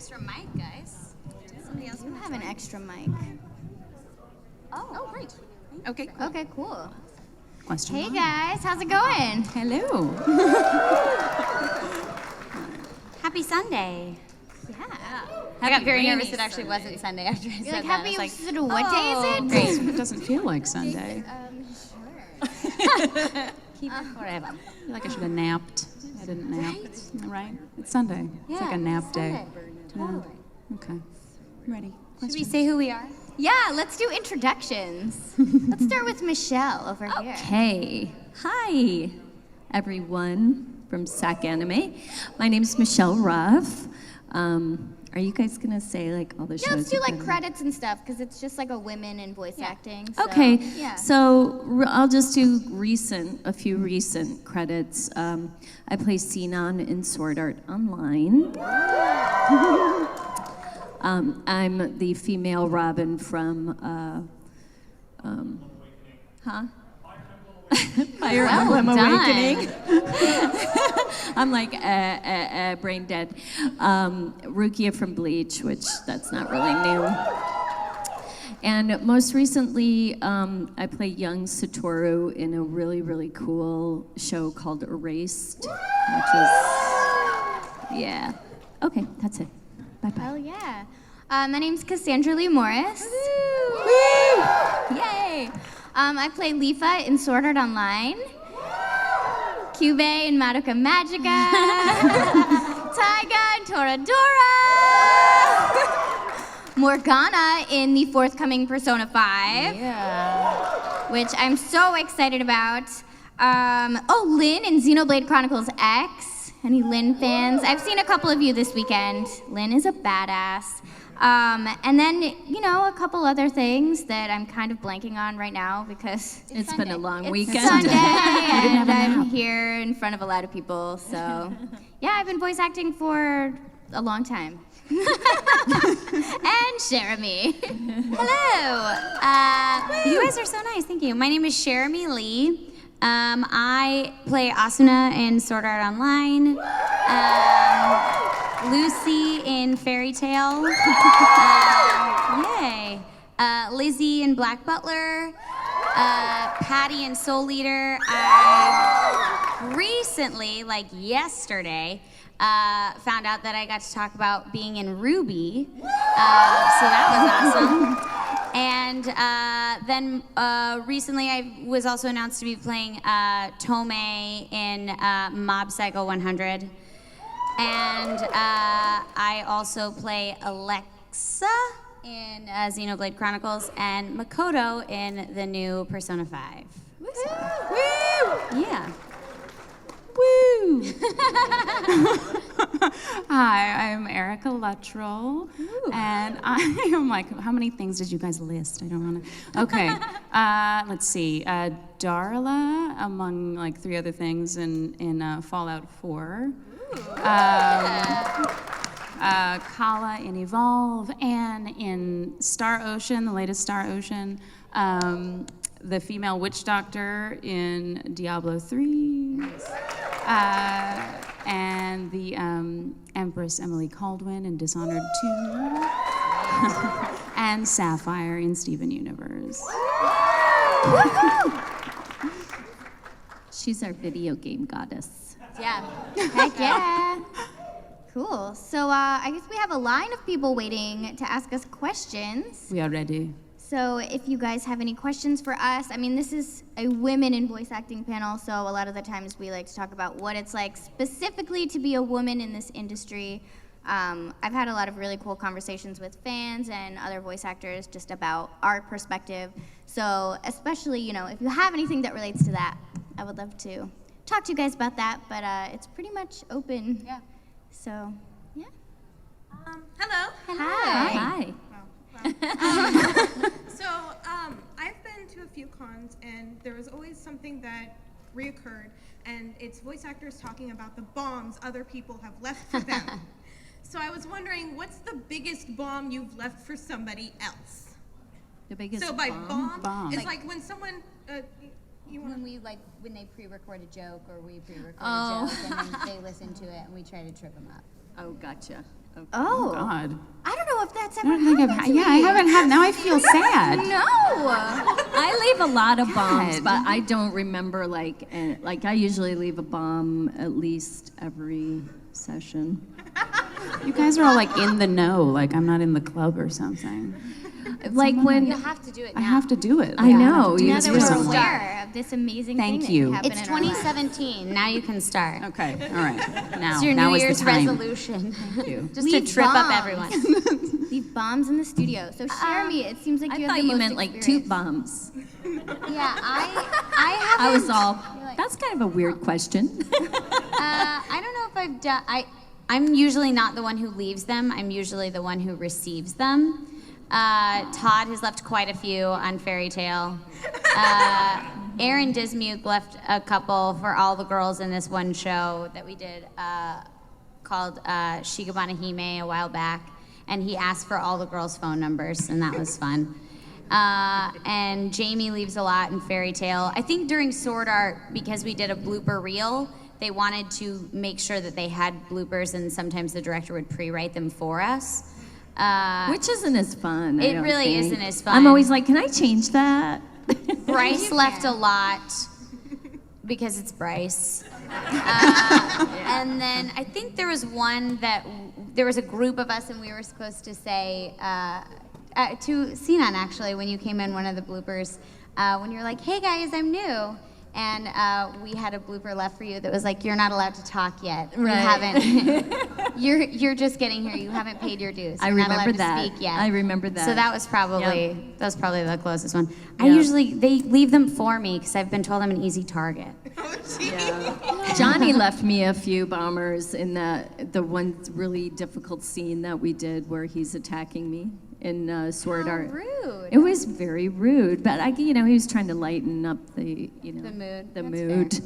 extra mic, guys. Somebody else have an extra mic. Oh, great. Okay, cool. Okay, cool. Question Hey one. guys, how's it going? Hello. Happy Sunday. Yeah. I got very rainy nervous. It actually wasn't Sunday after I You're said like, that. happy, I was like, so what day is it? Great. It doesn't feel like Sunday. Sure. Keep it forever. I feel like I should have napped. I didn't nap. Right? It's Sunday. It's like a nap day. Totally. Okay. I'm ready. Should we say who we are? Yeah, let's do introductions. Let's start with Michelle over here. Hey, hi, everyone from SacAnime. My name is Michelle Ruff. Are you guys gonna say like all the shows? Yeah, let's do you've like been in? credits and stuff because it's just like a women in voice acting. So, Okay, Yeah. so I'll just do a few recent credits. I play Sinon in Sword Art Online. I'm the female Robin from, Fire Emblem Awakening. I'm like brain dead. Rukia from Bleach, which that's not really new. And most recently, I play young Satoru in a really, really cool show called Erased, which is, yeah. Okay, that's it. Bye-bye. Hell yeah. My name's Cassandra Leigh Morris. Woo! Yay! I play Lifa in Sword Art Online. Cube in Madoka Magica. Taiga in Toradora. Morgana in the forthcoming Persona 5. Yeah. Which I'm so excited about. Lynn in Xenoblade Chronicles X. Any Lynn fans? I've seen a couple of you this weekend. Lynn is a badass. And then, a couple other things that I'm kind of blanking on right now because It's been a long it's weekend. Sunday and I'm here in front of a lot of people. So, yeah, I've been voice acting for a long time. And Cherami. Hello. You guys are so nice. Thank you. My name is Cherami Leigh. I play Asuna in Sword Art Online. Lucy in Fairy Tale. Yay. Lizzie in Black Butler. Patty in Soul Eater. I recently, like yesterday, found out that I got to talk about being in Ruby. So that was awesome. And then recently I was also announced to be playing Tomei in Mob Psycho 100. And I also play Alexa in Xenoblade Chronicles and Makoto in the new Persona 5. Woo! Yeah. Woo! Hi, I'm Erica Luttrell, and I am like, how many things did you guys list? I don't want to. Okay, let's see. Darla, among like 3 other things in Fallout 4. Kala in Evolve, Anne in Star Ocean, the latest Star Ocean. The female witch doctor in Diablo 3. And the Empress Emily Caldwin in Dishonored 2. And Sapphire in Steven Universe. She's our video game goddess. Yeah. Heck yeah. Cool. So I guess we have a line of people waiting to ask us questions. We are ready. So if you guys have any questions for us, I mean, this is a women in voice acting panel, so a lot of the times we like to talk about what it's like specifically to be a woman in this industry. I've had a lot of really cool conversations with fans and other voice actors just about our perspective. So especially, if you have anything that relates to that, I would love to talk to you guys about that, but it's pretty much open. Yeah. So, yeah. Hello. Hi. So I've been to a few cons, and there was always something that reoccurred, and it's voice actors talking about the bombs other people have left for them. So I was wondering, what's the biggest bomb you've left for somebody else? The biggest So by bomb, it's Like- like when someone, When they pre-record a joke or we pre-record Oh. a joke and then they listen to it and we try to trip them up. Oh, gotcha. Okay. Oh. God. I don't know if that's I ever don't think I've happened had, to yeah, I me. haven't had, now I feel sad. No. I leave a lot of bombs, God. but I don't remember like I usually leave a bomb at least every session. You guys are all like in the know, like I'm not in the club or something. Like when You have to do it now. I have to do it. I know. do You Now this that for we're someone. aware of this amazing Thank thing you. that can happen It's in our lives. 2017. Now you can start. Okay, all right. Now, It's your now New is Year's the time. resolution. Thank you. Just to Leave trip up bombs. everyone. Leave bombs in the studio. So Cherami, it seems like I you have thought the you most meant like experience. toot bombs. Yeah, I haven't. I was all. That's kind of a weird question. I don't know if I've done. I'm usually not the one who leaves them. I'm usually the one who receives them. Todd has left quite a few on Fairy Tale. Aaron Dismuke left a couple for all the girls in this one show that we did called Shigabana Hime a while back, and he asked for all the girls' phone numbers, and that was fun. And Jamie leaves a lot in Fairy Tale. I think during Sword Art, because we did a blooper reel, they wanted to make sure that they had bloopers, and sometimes the director would pre-write them for us. Which isn't as fun. I It don't really think. isn't as fun. I'm always like, can I change that? Bryce left a lot because it's Bryce. And then I think there was one that there was a group of us and we were supposed to say to Sinan actually when you came in one of the bloopers when you were like, hey guys, I'm new. And we had a blooper left for you that was like, you're not allowed to talk yet. Right. You haven't. you're just getting here. You haven't paid your dues. I You're not remember allowed that. to speak yet. I remember that. So that was probably the closest one. I Yep. usually they leave them for me because I've been told I'm an easy target. Johnny left me a few bombers in the one really difficult scene that we did where he's attacking me in Sword Art. Rude. It was very rude, but he was trying to lighten up the mood. The That's mood.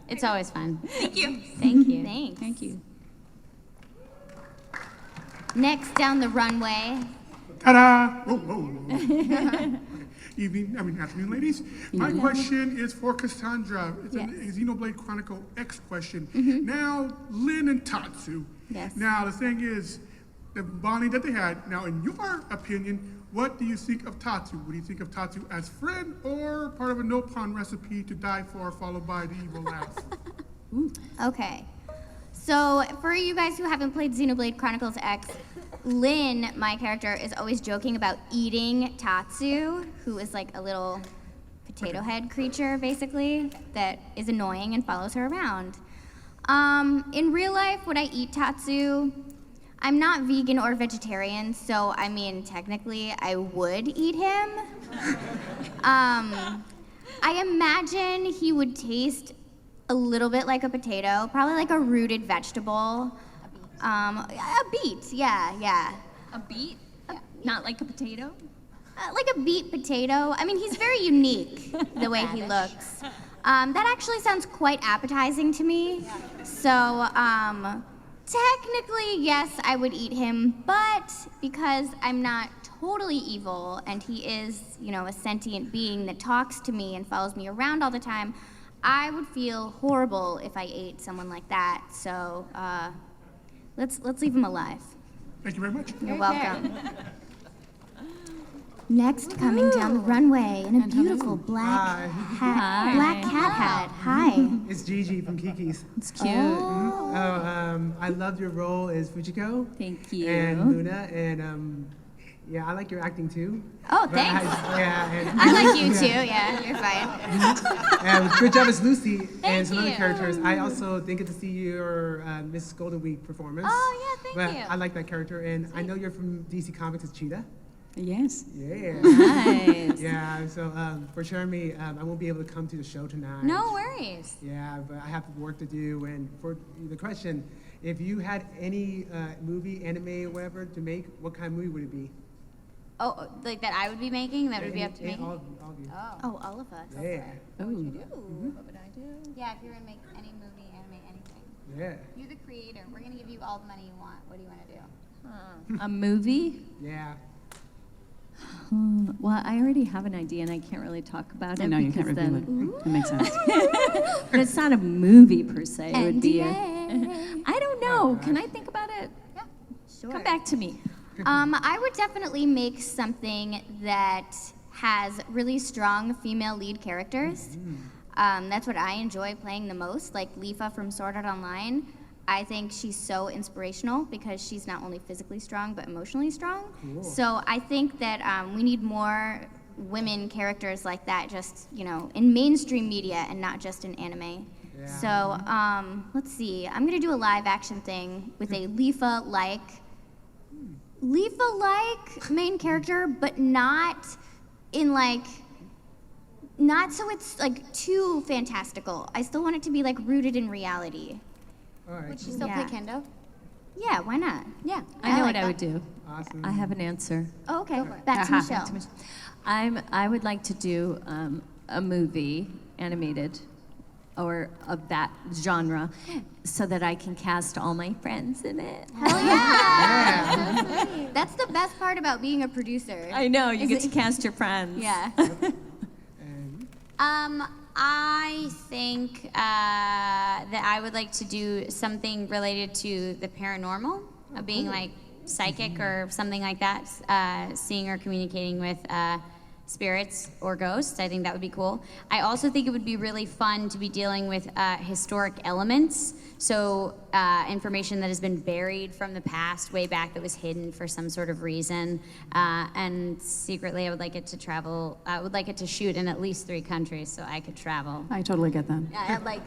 It's always fun. Thank you. Thank you. Thanks. Thank you. Next down the runway. Ta-da! Whoa, whoa. Afternoon, ladies. My question is for Cassandra. It's a Xenoblade Chronicle X question. Now, Lynn and Tatsu. Yes. Now, the thing is, the bonding that they had. Now, in your opinion, what do you think of Tatsu? What do you think of Tatsu as friend or part of a no-pawn recipe to die for, followed by the evil laugh? Okay. So for you guys who haven't played Xenoblade Chronicles X, Lynn, my character, is always joking about eating Tatsu, who is like a little potato head creature, basically, that is annoying and follows her around. In real life, would I eat Tatsu? I'm not vegan or vegetarian, so technically I would eat him. I imagine he would taste a little bit like a potato, probably like a rooted vegetable. A beet, yeah. A beet? Not like a potato? Like a beet potato. He's very unique the way he looks. That actually sounds quite appetizing to me. So, technically, yes, I would eat him, but because I'm not totally evil and he is, a sentient being that talks to me and follows me around all the time, I would feel horrible if I ate someone like that. So, let's leave him alive. Thank you very much. You're welcome. Next, coming down the runway in a beautiful black hat, black cat hat. Hi. It's Gigi from Kiki's. It's cute. I loved your role as Fujiko. Thank you. And Luna, and I like your acting too. Oh, But thanks. and I like you too. Yeah, you're fine. And good job as Lucy and some other you. characters. I also didn't get to see your Miss Golden Week performance. Oh, yeah, thank but you. I like that character, and I know you're from DC Comics as Cheetah. Yes. Yeah. Nice. Yeah. So for Cherami, I won't be able to come to the show tonight. No worries. Yeah, but I have work to do. And for the question, if you had any movie, anime, whatever to make, what kind of movie would it be? Oh, like that I would be making? That would be up to me? All of you. Oh, all of us. Yeah. Yeah, if you're gonna make any movie, anime, anything. Yeah. You're the creator. We're gonna give you all the money you want. What do you want to do? A movie? Yeah. Well, I already have an idea and I can't really talk about it. I know you can't because reveal it. That makes sense. But it's not a movie per se. It would be NDA. I don't know. No, can I think about it? Yeah, sure. Come back to me. I would definitely make something that has really strong female lead characters. That's what I enjoy playing the most, like Leafa from Sword Art Online. I think she's so inspirational because she's not only physically strong but emotionally strong. Cool. So I think that we need more women characters like that, just in mainstream media and not just in anime. Yeah. So let's see. I'm gonna do a live action thing with a Leafa-like main character, but not in not so it's too fantastical. I still want it to be rooted in reality. All right. Would she still play Kendo? Yeah, why not? Yeah. I know what like I would do. Awesome. I have an answer. Oh, okay. Back to Michelle. I would like to do a movie, animated, or of that genre, so that I can cast all my friends in it. Hell yeah! So sweet. That's the best part about being a producer. I know, you get to cast your friends. Yeah. I think that I would like to do something related to the paranormal, being psychic or something like that, seeing or communicating with spirits or ghosts. I think that would be cool. I also think it would be really fun to be dealing with historic elements, so information that has been buried from the past way back that was hidden for some sort of reason. And secretly, I would like it to travel. I would like it to shoot in at least 3 countries so I could travel. I totally get that.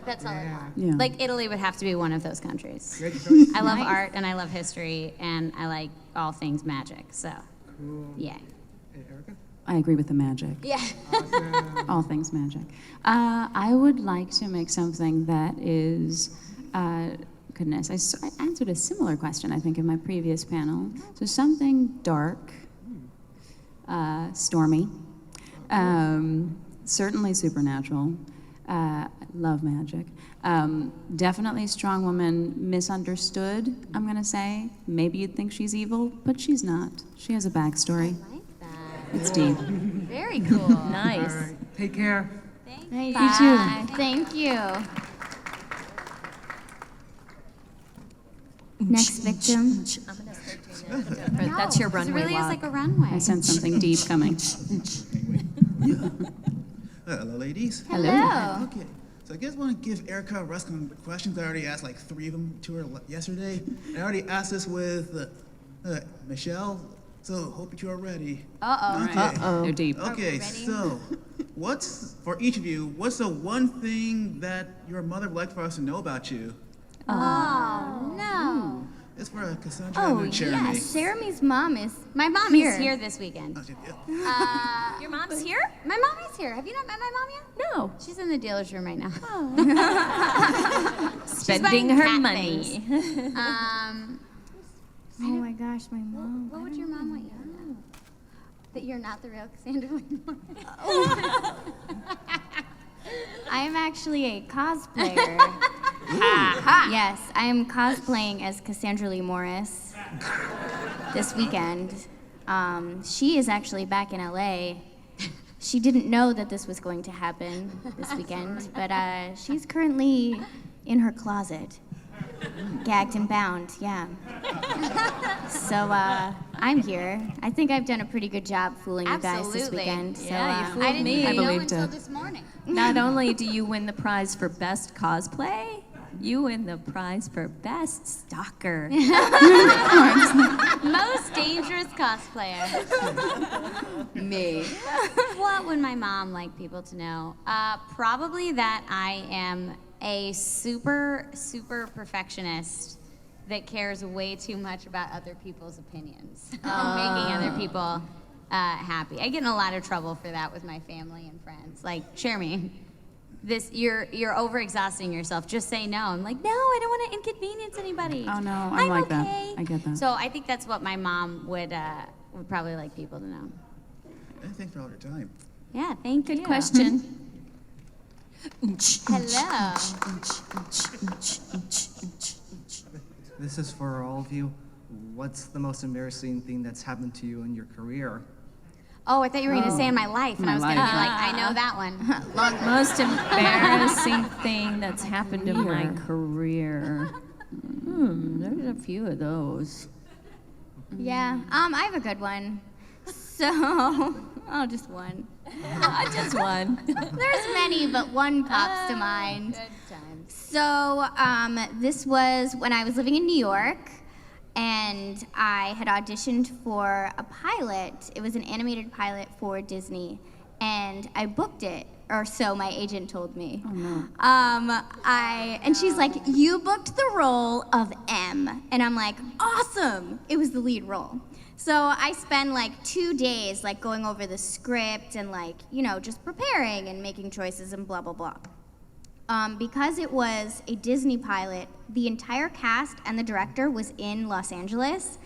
That's all I want. Yeah. Italy would have to be one of those countries. Great choice. I love art and I love history and I like all things magic. So, Cool. yeah. And Erica? I agree with the magic. Yeah. Awesome. All things magic. I would like to make something that is, goodness, I answered a similar question, I think, in my previous panel. So something dark, stormy, certainly supernatural. I love magic. Definitely strong woman, misunderstood, I'm going to say. Maybe you'd think she's evil, but she's not. She has a backstory. I like that. It's deep. Very cool. Nice. All right. Take care. Nice. Bye. Thank you. Next victim. I'm gonna start doing that. That's your It runway really walk. is like a runway. I sense something deep coming. Hello, ladies. Hello. Okay, so I guess I want to give Erica a rest on the questions. I already asked 3 of them to her yesterday. I already asked this with Michelle, so hope you are ready. Uh-oh. Okay. They're deep. Okay, so for each of you, what's the one thing that your mother would like for us to know about you? Oh, no. It's for Cassandra Oh, and Cherami. yes. Jeremy's mom is My mom Here. is here this weekend. Okay, yeah. Your mom's here? My mom is here. Have you not met my mom yet? No. She's in the dealer's room right now. Spending buying her cat money. Oh my gosh, my mom. What would your mom want you to know? That you're not the real Cassandra Leigh. I am actually a cosplayer. Yes, I am cosplaying as Cassandra Leigh Morris this weekend. She is actually back in LA. She didn't know that this was going to happen this weekend, but she's currently in her closet, gagged and bound, yeah. So I'm here. I think I've done a pretty good job fooling you guys this Absolutely. weekend. So, Yeah, you fooled I didn't me. even I know believed until it. this morning. Not only do you win the prize for best cosplay, you win the prize for best stalker. Most dangerous cosplayer. me. What would my mom like people to know? Probably that I am a super, super perfectionist that cares way too much about other people's opinions, making other people happy. I get in a lot of trouble for that with my family and friends. Like, Cherami, you're overexhausting yourself. Just say no. I'm like, no, I don't want to inconvenience anybody. Oh, no, I'm like that. okay. I get that. So I think that's what my mom would probably like people to know. And thanks for all your time. Yeah, thank you. Good question. Hello. This is for all of you. What's the most embarrassing thing that's happened to you in your career? Oh, I thought you were going to say in my life, and I was going to be life. like, I know that one. Most embarrassing thing that's happened in my career. There's a few of those. Yeah, I have a good one. So, just one. Just one. There's many, but one pops to mind. Good times. So, this was when I was living in New York, and I had auditioned for a pilot. It was an animated pilot for Disney, and I booked it, or so my agent told me. Oh no. And she's like, "You booked the role of M," and I'm like, "Awesome!" It was the lead role. So I spend like 2 days like going over the script and like, just preparing and making choices and blah, blah, blah. Because it was a Disney pilot, the entire cast and the director was in Los Angeles,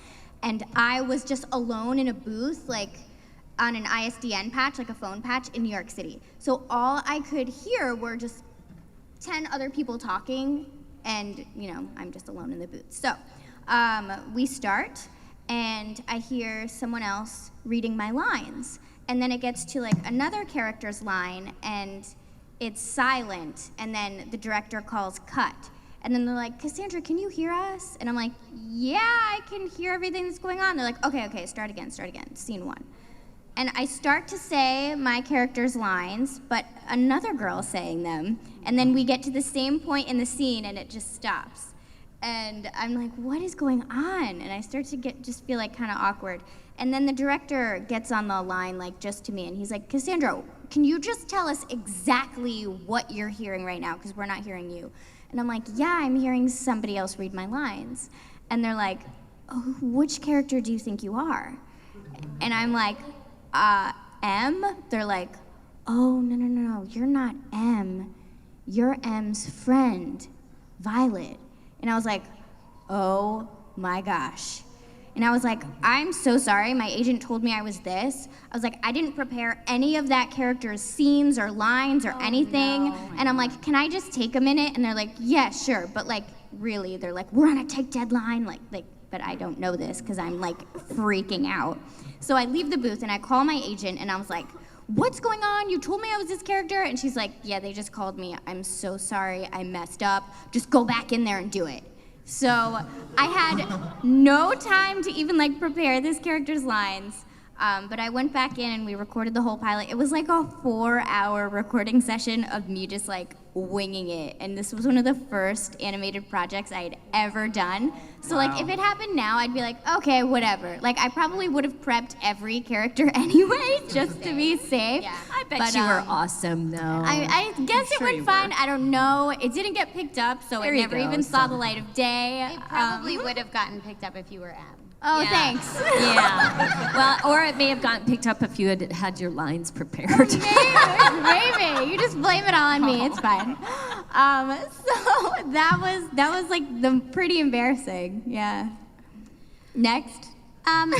and I was just alone in a booth, like on an ISDN patch, like a phone patch in New York City. So all I could hear were just 10 other people talking, and I'm just alone in the booth. So we start, and I hear someone else reading my lines. And then it gets to like another character's line, and it's silent, and then the director calls cut. And then they're like, "Cassandra, can you hear us?" And I'm like, "Yeah, I can hear everything that's going on." They're like, okay, start again, scene 1. And I start to say my character's lines, but another girl's saying them. And then we get to the same point in the scene, and it just stops. And I'm like, what is going on? And I start to just feel like kind of awkward. And then the director gets on the line, like just to me, and he's like, "Cassandra, can you just tell us exactly what you're hearing right now? Because we're not hearing you." And I'm like, "Yeah, I'm hearing somebody else read my lines." And they're like, "Oh, which character do you think you are?" And I'm like, M? They're like, "Oh, no, you're not M. You're M's friend, Violet." And I was like, oh my gosh. And I was like, "I'm so sorry, my agent told me I was this." I was like, "I didn't prepare any of that character's scenes or lines or anything." no. And I'm like, "Can I just take a minute?" And they're like, "Yeah, sure." But like, really, they're like, "We're on a tight deadline." But I don't know this because I'm like freaking out. So I leave the booth and I call my agent and I was like, "What's going on? You told me I was this character." And she's like, "Yeah, they just called me. I'm so sorry. I messed up. Just go back in there and do it." So I had no time to even like prepare this character's lines. But I went back in and we recorded the whole pilot. It was like a 4-hour recording session of me just like winging it. And this was one of the first animated projects I had ever done. So like if it happened now, I'd be like, okay, whatever. Like I probably would have prepped every character anyway, just to be safe. Yeah. I bet you were awesome, though. I guess it went fine. I don't know. It didn't get picked up, so There it you never go, even saw the light of day. It probably would have gotten picked up if you were M. Oh, Yeah. thanks. Yeah. Well, or it may have gotten picked up if you had had your lines prepared. Maybe. You just blame it all on me. It's fine. So that was like pretty embarrassing. Yeah. Next.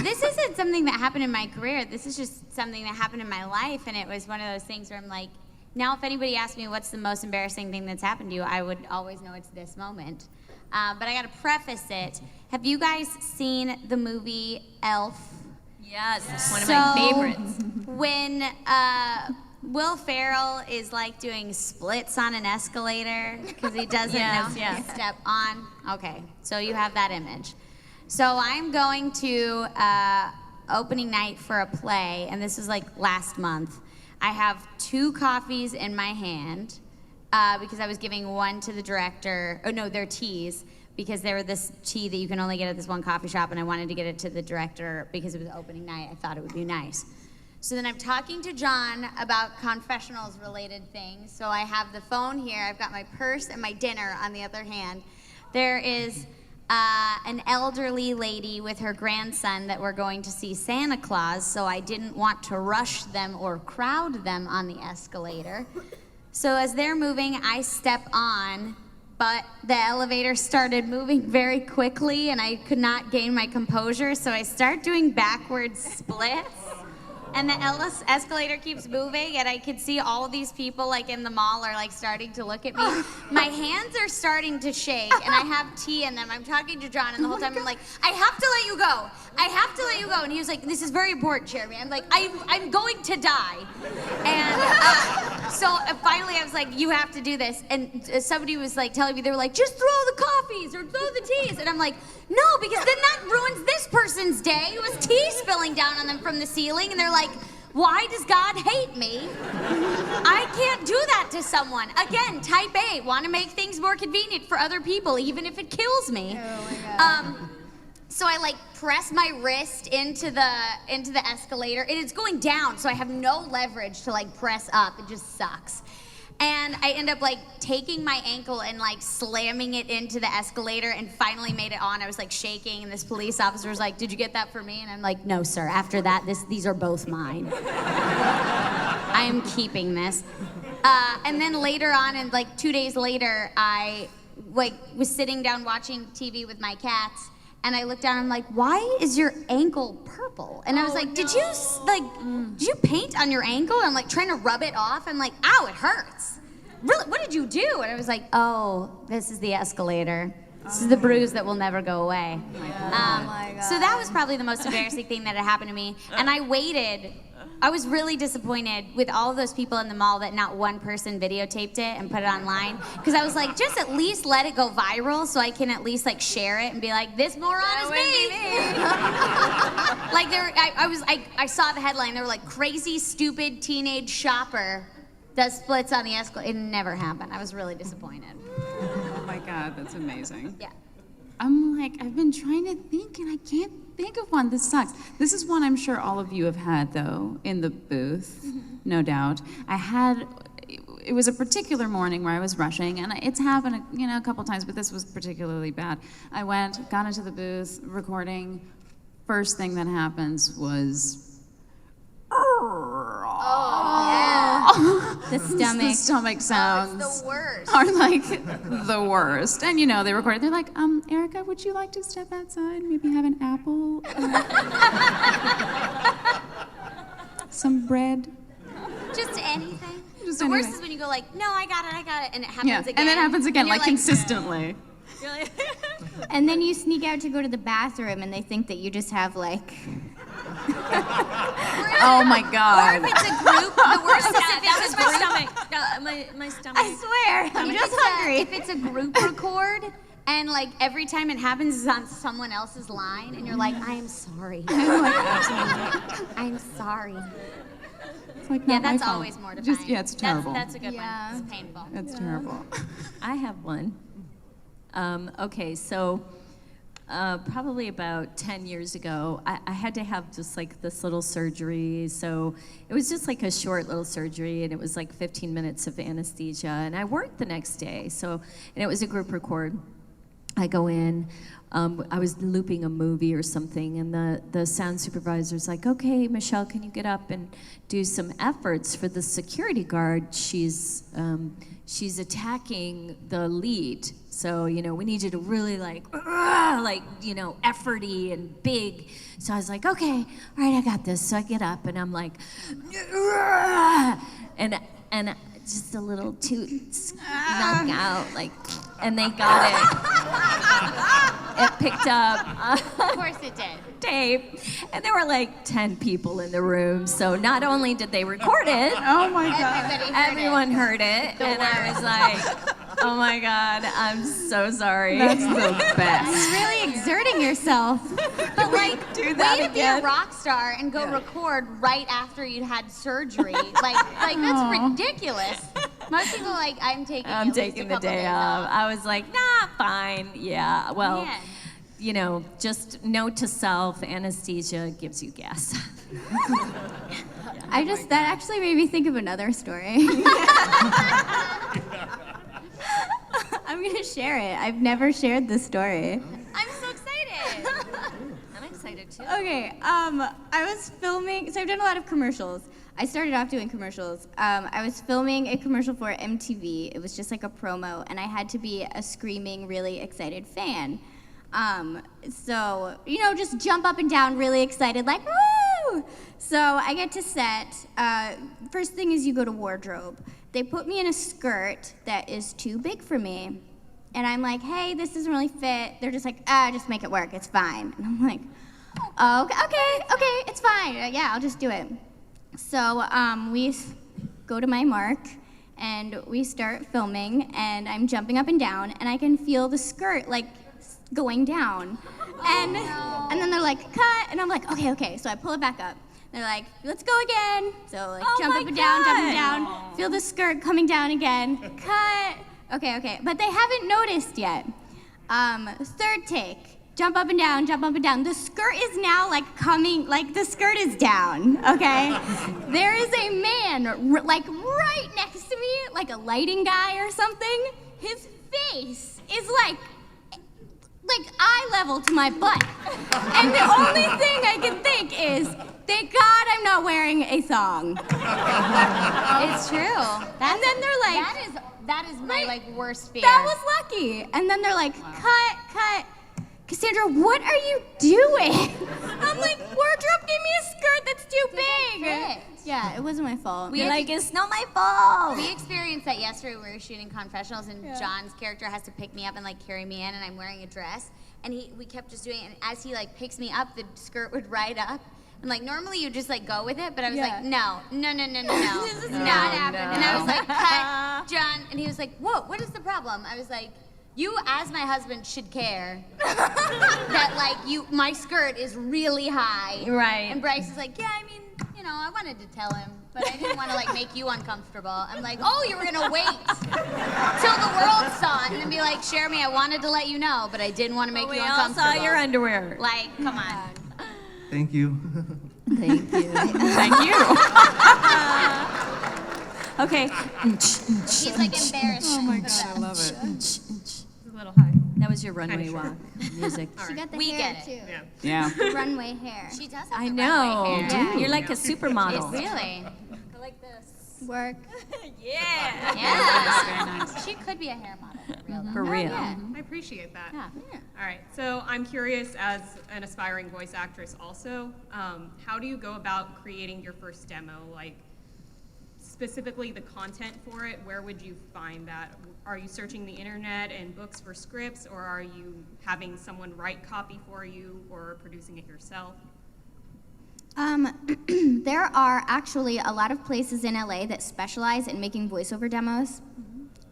This isn't something that happened in my career. This is just something that happened in my life, and it was one of those things where I'm like, now if anybody asks me what's the most embarrassing thing that's happened to you, I would always know it's this moment. But I gotta preface it. Have you guys seen the movie Elf? Yes, it's one of my favorites. When Will Ferrell is like doing splits on an escalator because he doesn't know how to step on. Okay, so you have that image. So I'm going to opening night for a play, and this is like last month. I have 2 coffees in my hand because I was giving one to the director. Oh no, they're teas because they were this tea that you can only get at this one coffee shop, and I wanted to get it to the director because it was opening night. I thought it would be nice. So then I'm talking to John about confessionals related things. So I have the phone here, I've got my purse and my dinner on the other hand. There is an elderly lady with her grandson that we're going to see Santa Claus, so I didn't want to rush them or crowd them on the escalator. So as they're moving, I step on, but the elevator started moving very quickly and I could not gain my composure, so I start doing backwards splits. And the escalator keeps moving, and I could see all of these people like in the mall are like starting to look at me. My hands are starting to shake, and I have tea in them. I'm talking to John, and the whole time I'm like, I have to let you go. I have to let you go. And he was like, this is very important, Cherami. I'm like, I'm going to die. And So finally I was like, you have to do this. And somebody was like telling me, they were like, just throw the coffees or throw the teas. And I'm like, no, because then that ruins this person's day. It was tea spilling down on them from the ceiling. And they're like, why does God hate me? I can't do that to someone. Again, type A, want to make things more convenient for other people, even if it kills me. Oh my God. So I like press my wrist into the escalator, and it's going down, so I have no leverage to like press up. It just sucks. And I end up like taking my ankle and like slamming it into the escalator, and finally made it on. I was like shaking, and this police officer was like, "Did you get that for me?" And I'm like, "No, sir. After that, these are both mine. I am keeping this." And then later on, and like 2 days later, I like was sitting down watching TV with my cats. And I looked down, I'm like, why is your ankle purple? And I was like, did you paint on your ankle? And I'm like trying to rub it off. I'm like, ow, it hurts. Really, what did you do? And I was like, oh, this is the escalator. This is the bruise that will never go away. Oh my God. So that was probably the most embarrassing thing that had happened to me. And I waited. I was really disappointed with all of those people in the mall that not one person videotaped it and put it online. Because I was like, just at least let it go viral so I can at least like share it and be like, this moron is me. Like I saw the headline. They were like, crazy, stupid teenage shopper does splits on the escalator. It never happened. I was really disappointed. Oh my God, that's amazing. Yeah. I'm like, I've been trying to think and I can't think of one. This sucks. This is one I'm sure all of you have had though, in the booth, no doubt. It was a particular morning where I was rushing, and it's happened, a couple times, but this was particularly bad. I got into the booth, recording. First thing that happens was, The stomach. the stomach sounds It's the worst. are like the worst. And they recorded. They're like, Erica, would you like to step outside? Maybe have an apple, some bread. Just anything. Just The worst anything. is when you go like, no, I got it, and it happens Yeah, again. and then it happens again, and you're like consistently. You're like, And then you sneak out to go to the bathroom, and they think that you just have like. Oh my or God. if it's a group, the worst is if That it's was a my group. stomach. My stomach. I swear, I'm If just it's hungry. if it's a group record, and like every time it happens is on someone else's line, and you're like, I am sorry. I'm sorry. It's like Yeah, not my that's fault. always mortifying. It's terrible. That's a good Yeah. one. It's painful. It's terrible. I have one. Okay, so probably about 10 years ago, I had to have just like this little surgery. So it was just like a short little surgery, and it was like 15 minutes of anesthesia. And I worked the next day, and it was a group record. I go in, I was looping a movie or something, and the sound supervisor's like, okay, Michelle, can you get up and do some efforts for the security guard? She's attacking the lead. So, we need you to really efforty and big. So I was like, okay, all right, I got this. So I get up and I'm like, and just a little toots knock out, and they got it. It picked up. Of course it did. Tape, and there were like 10 people in the room. So not only did they record it, Oh my God. everyone heard it, and I was like, oh my God, I'm so sorry. That's the best. Really exerting yourself. But like, Do that way to be again. a rock star and go record right after you'd had surgery. like that's ridiculous. Most people are like, I'm taking I'm taking the day off. I was like, nah, fine. Yeah, well, Yeah. just note to self, anesthesia gives you gas. That actually made me think of another story. I'm gonna share it. I've never shared this story. I'm so excited. I'm excited too. Okay, I was filming, so I've done a lot of commercials. I started off doing commercials. I was filming a commercial for MTV. It was just like a promo, and I had to be a screaming, really excited fan. So, just jump up and down, really excited, like, woo! So I get to set. First thing is you go to wardrobe. They put me in a skirt that is too big for me. And I'm like, hey, this doesn't really fit. They're just like, just make it work, it's fine. And I'm like, okay, it's fine. Yeah, I'll just do it. So we go to my mark, and we start filming, and I'm jumping up and down, and I can feel the skirt like going down. And then they're like, cut, and I'm like, okay. So I pull it back up. They're like, let's go again. So like jump up and down, feel the skirt coming down again, cut. Okay. But they haven't noticed yet. Third take. Jump up and down. The skirt is now like coming, like the skirt is down, okay? There is a man like right next to me, like a lighting guy or something. His face is like eye level to my butt. And the only thing I can think is, thank God I'm not wearing a thong. It's true. And then they're like, that is my like worst fear. that was lucky. And then they're like, cut. Cassandra, what are you doing? I'm like, wardrobe gave me a skirt that's too big. Yeah, it wasn't my fault. It's not my fault. We experienced that yesterday. We were shooting confessionals, and John's character has to pick me up and like carry me in, and I'm wearing a dress. And we kept just doing it, and as he like picks me up, the skirt would ride up. And like normally you just like go with it, but I was like, no. This is not happening. And I was like, cut, John. And he was like, whoa, what is the problem? I was like, you as my husband should care that like my skirt is really high. Right. And Bryce is like, yeah, I mean, you know, I wanted to tell him, but I didn't want to like make you uncomfortable. I'm like, oh, you were gonna wait till the world saw it and then be like, Cherami, I wanted to let you know, but I didn't want to make you uncomfortable. We all saw your underwear. Like, come on. Thank you. Thank you. Thank you. Okay. He's like embarrassed. Oh my God, I love it. It's a little high. That was your runway Kinda walk music. She got the We hair get too. it. Yeah. Yeah. Runway hair. She does have I the know. runway hair. You're like a supermodel. Really? I like this. Work. Yeah. Yeah. Very nice. She could be a hair model for real. though. For real. Yeah. I appreciate that. Yeah. All right, so I'm curious, as an aspiring voice actress also, how do you go about creating your first demo? Like, specifically the content for it, where would you find that? Are you searching the internet and books for scripts, or are you having someone write copy for you, or producing it yourself? There are actually a lot of places in LA that specialize in making voiceover demos.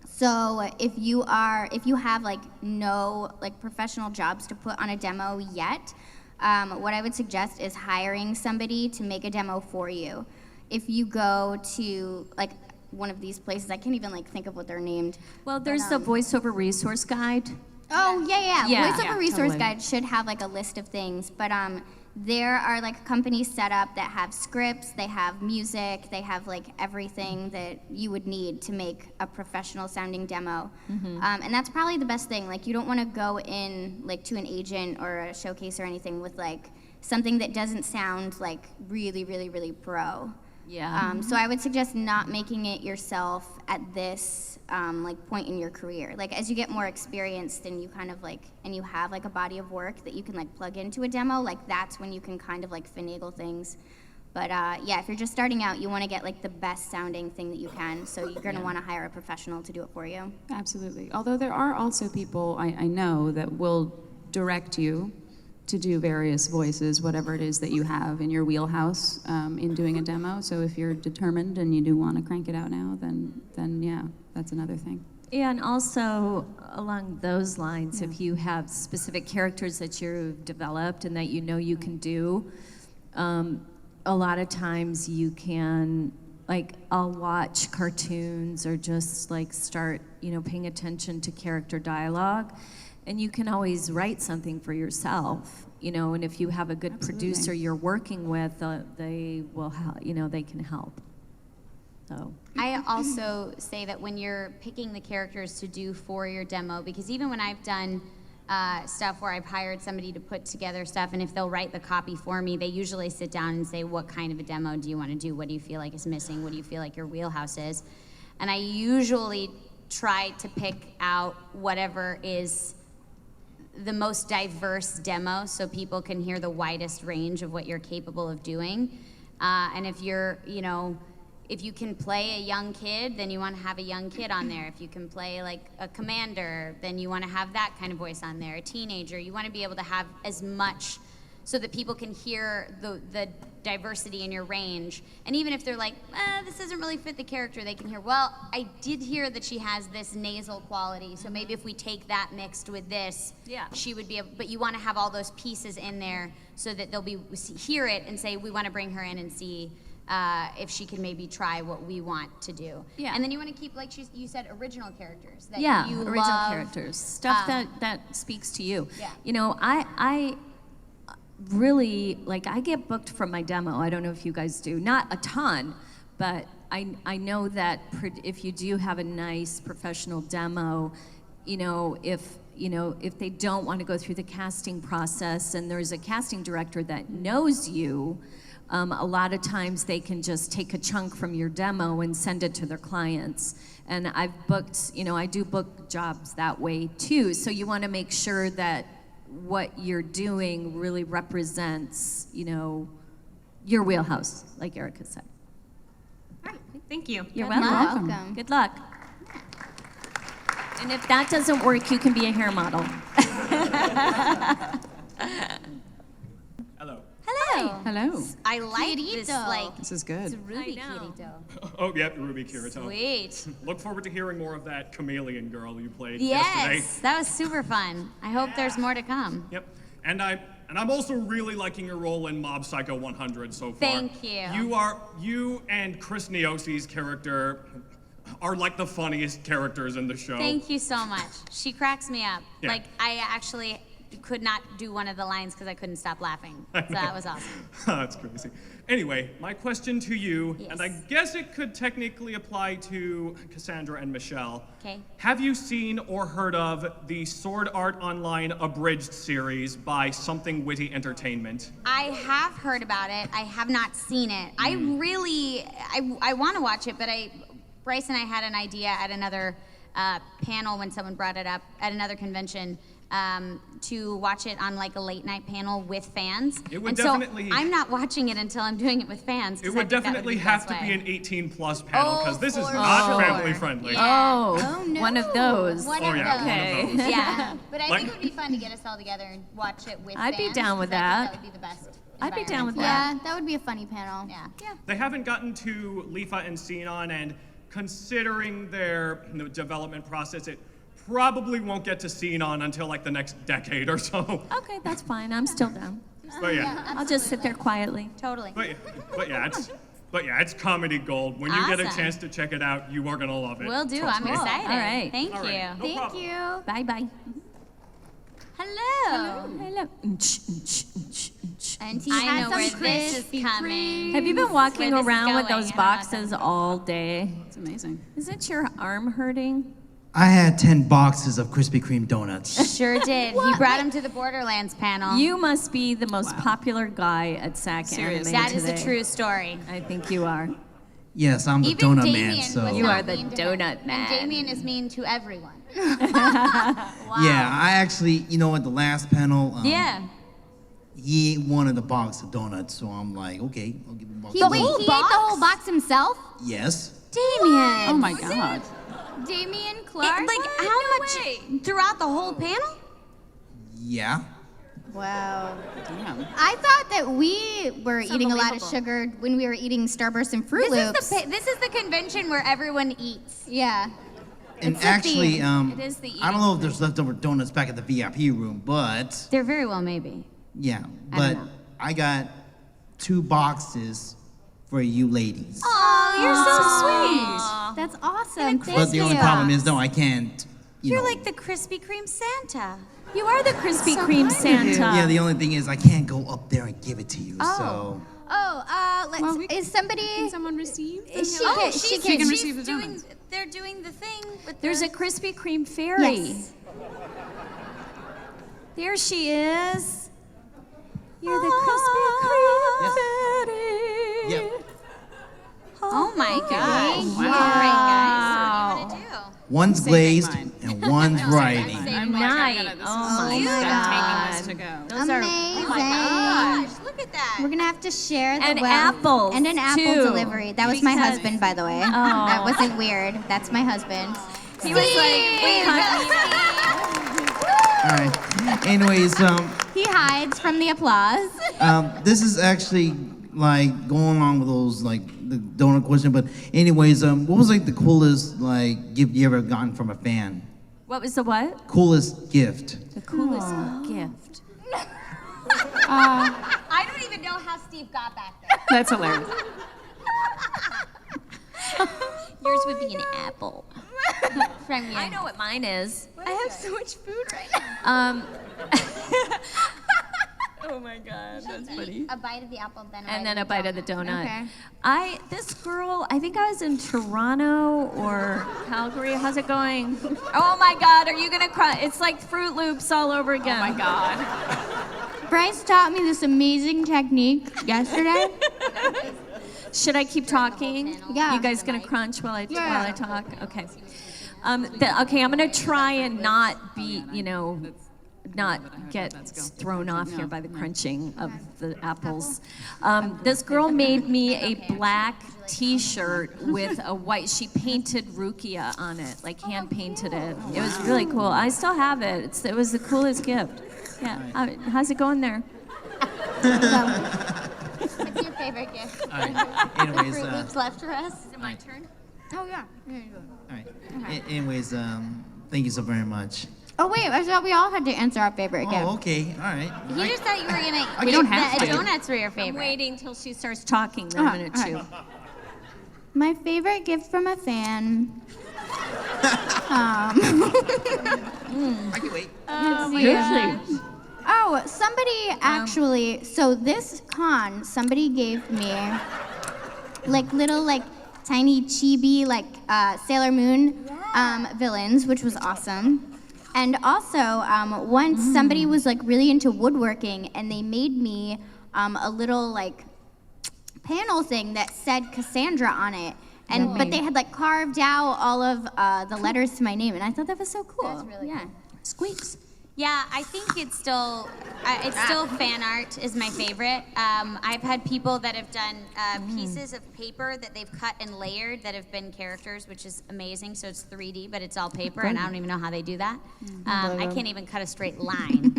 So if you have like no like professional jobs to put on a demo yet, what I would suggest is hiring somebody to make a demo for you. If you go to like one of these places, I can't even like think of what they're named. Well, there's the voiceover resource guide. Oh yeah. Yeah, Voiceover yeah, resource totally. guide should have like a list of things, but there are like companies set up that have scripts, they have music, they have like everything that you would need to make a professional sounding demo. And that's probably the best thing. Like you don't want to go in like to an agent or a showcase or anything with like something that doesn't sound like really pro. Yeah. So I would suggest not making it yourself at this like point in your career. Like as you get more experienced and you kind of like, and you have like a body of work that you can like plug into a demo, like that's when you can kind of like finagle things. But yeah, if you're just starting out, you want to get like the best sounding thing that you can. So you're going to want to hire a professional to do it for you. Absolutely. Although there are also people I know that will direct you to do various voices, whatever it is that you have in your wheelhouse in doing a demo. So if you're determined and you do want to crank it out now, then yeah, that's another thing. Yeah, and also along those lines, if you have specific characters that you've developed and that you know you can do, a lot of times you can, like, I'll watch cartoons or just like start, paying attention to character dialogue, and you can always write something for yourself, and if you have a good producer you're working with, they will help, they can help. So. I also say that when you're picking the characters to do for your demo, because even when I've done stuff where I've hired somebody to put together stuff, and if they'll write the copy for me, they usually sit down and say, what kind of a demo do you want to do? What do you feel like is missing? What do you feel like your wheelhouse is? And I usually try to pick out whatever is the most diverse demo so people can hear the widest range of what you're capable of doing. And if you're, if you can play a young kid, then you want to have a young kid on there. If you can play like a commander, then you want to have that kind of voice on there. A teenager, you want to be able to have as much so that people can hear the diversity in your range. And even if they're like, this doesn't really fit the character, they can hear, well, I did hear that she has this nasal quality, so maybe if we take that mixed with this, she would be able, but you want to have all those pieces in there so that they'll hear it and say, we want to bring her in and see if she can maybe try what we want to do. Yeah. And then you want to keep, like you said, original characters that you original love. characters, stuff that speaks to you. Yeah. You know, I really, like, I get booked from my demo. I don't know if you guys do. Not a ton, but I know that if you do have a nice professional demo, if they don't want to go through the casting process and there's a casting director that knows you, a lot of times they can just take a chunk from your demo and send it to their clients. And I've booked, I do book jobs that way too. So you want to make sure that what you're doing really represents, your wheelhouse, like Erica said. All right, thank you. You're Good welcome. luck. Good luck. And if that doesn't work, you can be a hair model. Hello. Hello. Hello. I like this, Quirito. This is good. Ruby I know. Kirito. Oh, yep, Ruby Kirito. Sweet. Look forward to hearing more of that chameleon girl you played Yes, yesterday. that was super fun. I hope there's more to come. Yep. And I'm also really liking your role in Mob Psycho 100 so far. Thank you. You and Chris Neosi's character are like the funniest characters in the show. Thank you so much. She cracks me up. Yeah. Like, I actually could not do one of the lines because I couldn't stop laughing. So that was awesome. That's crazy. Anyway, my question to you, Yes. and I guess it could technically apply to Cassandra and Michelle. Okay. Have you seen or heard of the Sword Art Online abridged series by Something Witty Entertainment? I have heard about it. I have not seen it. I really, I want to watch it, but Bryce and I had an idea at another panel when someone brought it up at another convention. To watch it on like a late night panel with fans. It would and definitely- so I'm not watching it until I'm doing it with fans. 'cause It I would think that definitely the have best to be way. an 18+ panel, because this is for not sure. family friendly. Yeah. Oh, no. one of those. One Oh, of yeah, those. one of those. Yeah, but I Like- think it would be fun to get us all together and watch it with I'd be fans, down with 'cause I think that. that would be the best. I'd be down with environment. Yeah, that would be a funny panel. Yeah. They haven't gotten to Lifa and Xenon, and considering their development process, it probably won't get to Xenon until like the next decade or so. Okay, that's fine. I'm still down. But yeah, I'll just sit there quietly. Totally. but yeah, it's comedy gold. When you get a Awesome. chance to check it out, you are gonna love it. Will do. Trust I'm me. excited. All right. Thank All right. you. No Thank problem. you. Bye bye. Hello. Hello. And he I has know some where this is Krispy coming. Have you been walking Where this is around with going, those I don't know. boxes all day? It's amazing. Isn't your arm hurting? I had 10 boxes of Krispy Kreme donuts. Sure did. He brought him to the Borderlands panel. You must be the most popular guy at SacAnime Seriously. That is today. a true story. I think you are. Yes, I'm the Even donut Damien man, so. was You not are the mean to him. donut man. And Damien is mean to everyone. Yeah, I actually, at the last panel, Yeah. he wanted a box of donuts, so I'm like, okay, I'll give him a box He, of wait, he donuts. ate the whole box himself? Yes. Damien. Oh my God. Damien It- Clark? like how much throughout the whole panel? Yeah. Wow. Damn. I thought that we were It's eating a lot of unbelievable. sugar when we were eating Starburst and Fruit Loops. This is the convention where everyone eats. Yeah. And It's a actually, theme. It is the I don't know if there's leftover donuts back at the VIP room, but There very well may be. yeah, I but don't know. I got 2 boxes for you ladies. Oh, you're so sweet. That's awesome. But Thank the you. only problem is, no, I can't. You're know. like the Krispy Kreme Santa. You are the Krispy Kreme Santa. Yeah, the only thing is I can't go up there and give it to you. So Let's. Well, is somebody? Can someone receive? them? Is she? Oh, can- she's, she can can. receive the doing. donuts. They're doing the thing with There's the, a Krispy Kreme fairy. Yes. There she is. You're the Krispy Kreme fairy. Yep. Oh my gosh! Wow. All right, guys. What do you want to do? One's saving glazed mine. and one's writing. I'm Nice. This is Oh my I'm God. taking this to go. Those are Amazing. Gosh, look at that. We're gonna have to share the And apples, and an apple too, delivery. That was my because- husband, by the way. Oh. That wasn't weird. That's my husband. He was like, wait, honey. All right. Anyways, He hides from the applause. This is actually like going along with those like the donut question, but anyways, what was like the coolest like gift you ever gotten from a fan? What was the what? Coolest gift. The coolest gift. I don't even know how Steve got back there. That's hilarious. Yours would be an apple. From you. I know what mine is. I have so much food right now. Oh my God, that's funny. A bite of the apple, then And then a bite of the donut. Okay. This girl, I think I was in Toronto or Calgary. How's it going? Oh my God, are you gonna cry? It's like Fruit Loops all over again. Oh my God. Bryce taught me this amazing technique yesterday. Should I keep talking? Yeah. You guys gonna crunch while I talk? Okay. Yeah. Okay, I'm gonna try and not be, not get thrown off here by the crunching of the apples. This girl made me a black T-shirt with a white. She painted Rukia on it, like hand painted it. It was really cool. I still have it. It was the coolest gift. Yeah. How's it going there? What's your favorite gift? All right. Anyways, Fruit Loops left for us. Is it my turn? Oh yeah. Here you go. all right. Anyways, thank you so very much. Oh wait, I thought we all had to answer our favorite gift. Oh, okay. All right. You just thought you were gonna. We don't have that to. Donuts were your I'm favorite. waiting till she starts talking, then I'm gonna chew. My favorite gift from a fan. I can wait. Oh, somebody actually. So this con, somebody gave me like little like tiny chibi like Sailor Moon villains, which was awesome. And also, once somebody was like really into woodworking, and they made me a little like panel thing that said Cassandra on it. And but they had like carved out all of the letters to my name, and I thought that was so cool. That's really cool. Squeaks. Yeah, I think it's still fan art is my favorite. I've had people that have done pieces of paper that they've cut and layered that have been characters, which is amazing. So it's 3D, but it's all paper, and I don't even know how they do that. I can't even cut a straight line.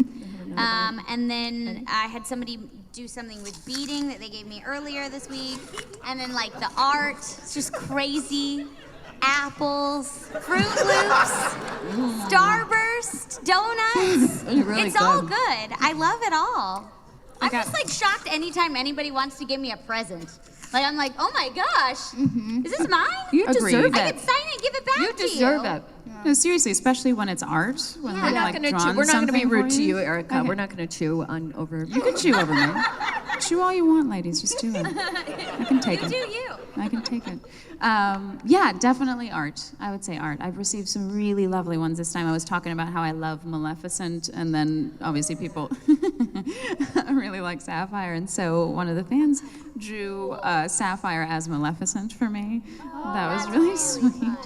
And then I had somebody do something with beading that they gave me earlier this week, and then like the art, it's just crazy. Apples, Fruit Loops, Starburst, donuts. Really it's all good. I love it all. I'm just like shocked anytime anybody wants to give me a present. Like I'm like, oh my gosh, is this mine? You deserve I it. could sign it and give it back You to you. deserve it. No, seriously, especially when it's art. When We're they've, not like, gonna chew. drawn We're not gonna be something rude for to you, Erica. We're not gonna chew on over. You can chew over me. Chew all you want, ladies. Just do it. I can take it. Do you? I can take it. Yeah, definitely art. I would say art. I've received some really lovely ones this time. I was talking about how I love Maleficent, and then obviously people really like Sapphire, and so one of the fans drew Sapphire as Maleficent for me. That was really sweet.